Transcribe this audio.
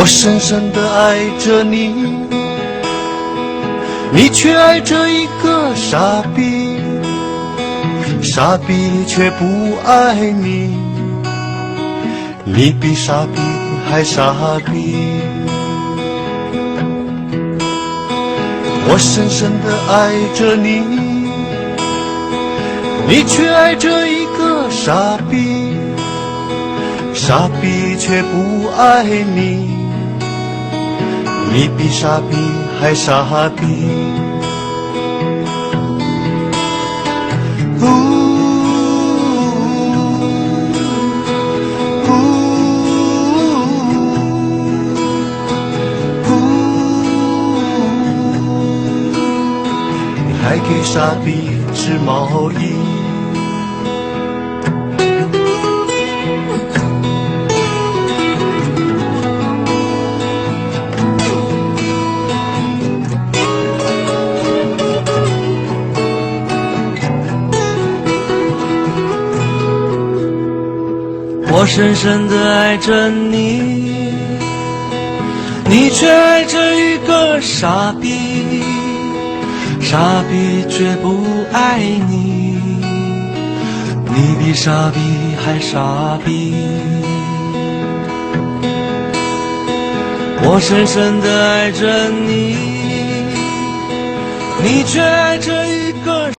我深深地爱着你，你却爱着一个傻逼，傻逼却不爱你，你比傻逼还傻逼。我深深地爱着你，你却爱着一个傻逼，傻逼却不爱你，你比傻逼还傻逼。你还给傻逼织毛衣。我深深地爱着你，你却爱着一个傻逼，傻逼却不爱你，你比傻逼还傻逼。我深深地爱着你，你却爱着一个